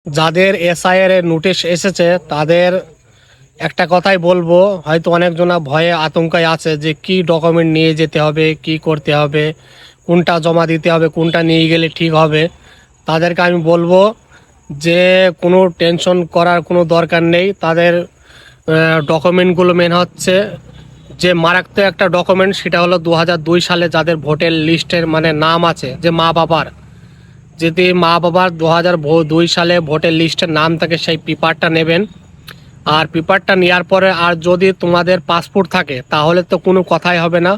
যাদের এসআইআর এর নোটিশ এসেছে তাদের একটা কথাই বলবো, হয়তো অনেকজনা ভয়ে আতঙ্কে আছে যে কি ডকুমেন্ট নিয়ে যেতে হবে, কি করতে হবে, কোনটা জমা দিতে হবে, কোনটা নিয়ে গেলে ঠিক হবে। তাদেরকে আমি বলবো যে কোনো টেনশন করার কোনো দরকার নেই। তাদের ডকুমেন্টগুলো মেন হচ্ছে যে মারাত্মক একটা ডকুমেন্ট, সেটা হলো 2002 সালে যাদের ভোটের লিস্টের মানে নাম আছে, যে মা বাবার যদি মা বাবার 2002 সালে ভোটের লিস্টের নাম থাকে সেই পেপারটা নেবেন। আর পেপারটা নেওয়ার পরে আর যদি তোমাদের পাসপোর্ট থাকে তাহলে তো কোনো কথাই হবে না।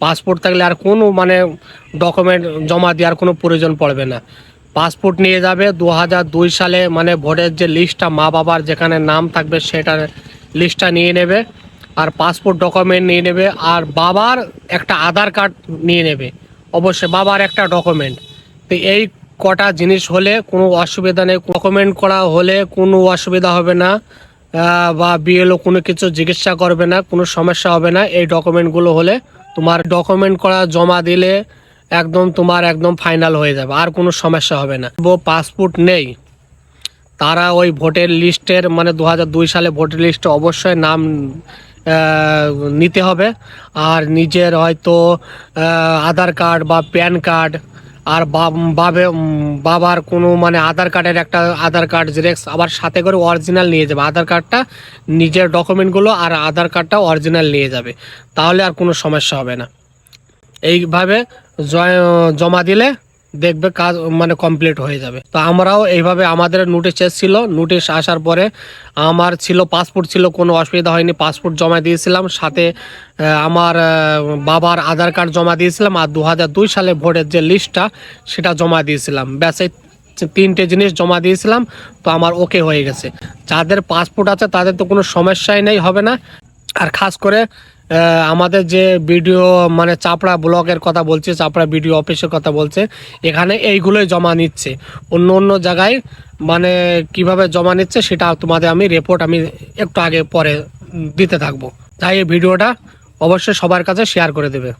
পাসপোর্ট থাকলে আর কোনো মানে ডকুমেন্ট জমা দেওয়ার কোনো প্রয়োজন পড়বে না। পাসপোর্ট নিয়ে যাবে, 2002 সালে মানে ভোটের যে লিস্টটা মা বাবার যেখানে নাম থাকবে সেটার লিস্টটা নিয়ে নেবে, আর পাসপোর্ট ডকুমেন্ট নিয়ে নেবে, আর বাবার একটা আধার কার্ড নিয়ে নেবে, অবশ্যই বাবার একটা ডকুমেন্ট। তো এই কটা জিনিস হলে কোনো অসুবিধা নেই, ডকুমেন্ট করা হলে কোনো অসুবিধা হবে না, বা বিএলও কোনো কিছু জিজ্ঞাসা করবে না, কোনো সমস্যা হবে না। এই ডকুমেন্টগুলো হলে তোমার ডকুমেন্ট করা জমা দিলে একদম তোমার একদম ফাইনাল হয়ে যাবে, আর কোনো সমস্যা হবে না। পাসপোর্ট নেই তারা ওই ভোটের লিস্টের মানে 2002 সালে ভোটের লিস্টে অবশ্যই নাম নিতে হবে। আর নিজের হয়তো আধার কার্ড বা প্যান কার্ড, আর বাবার কোনো মানে আধার কার্ডের একটা আধার কার্ড জেরক্স আবার সাথে করে অরিজিনাল নিয়ে যাবে। আধার কার্ডটা নিজের ডকুমেন্টগুলো আর আধার কার্ডটা অরিজিনাল নিয়ে যাবে, তাহলে আর কোনো সমস্যা হবে না। এইভাবে জমা দিলে দেখবে কাজ মানে কমপ্লিট হয়ে যাবে। তো আমরাও এইভাবে আমাদের নোটিশ এসেছিল, নোটিশ আসার পরে আমার ছিল পাসপোর্ট ছিল, কোনো অসুবিধা হয়নি, পাসপোর্ট জমা দিয়েছিলাম, সাথে আমার বাবার আধার কার্ড জমা দিয়েছিলাম, আর 2002 সালে ভোটের যে লিস্টটা সেটা জমা দিয়েছিলাম। ব্যাস এই 3টে জিনিস জমা দিয়েছিলাম, তো আমার ওকে হয়ে গেছে। যাদের পাসপোর্ট আছে তাদের তো কোনো সমস্যাই নেই, হবে না। আর খাস করে আমাদের যে বিডিও মানে চাপড়া ব্লকের কথা বলছে, চাপড়া বিডিও অফিসের কথা বলছে, এখানে এইগুলোই জমা নিচ্ছে। অন্য অন্য জায়গায় মানে কিভাবে জমা নিচ্ছে সেটা তোমাদের আমি রিপোর্ট আমি একটু আগে পরে দিতে থাকবো। তাই এই ভিডিওটা অবশ্যই সবার কাছে শেয়ার করে দেবে।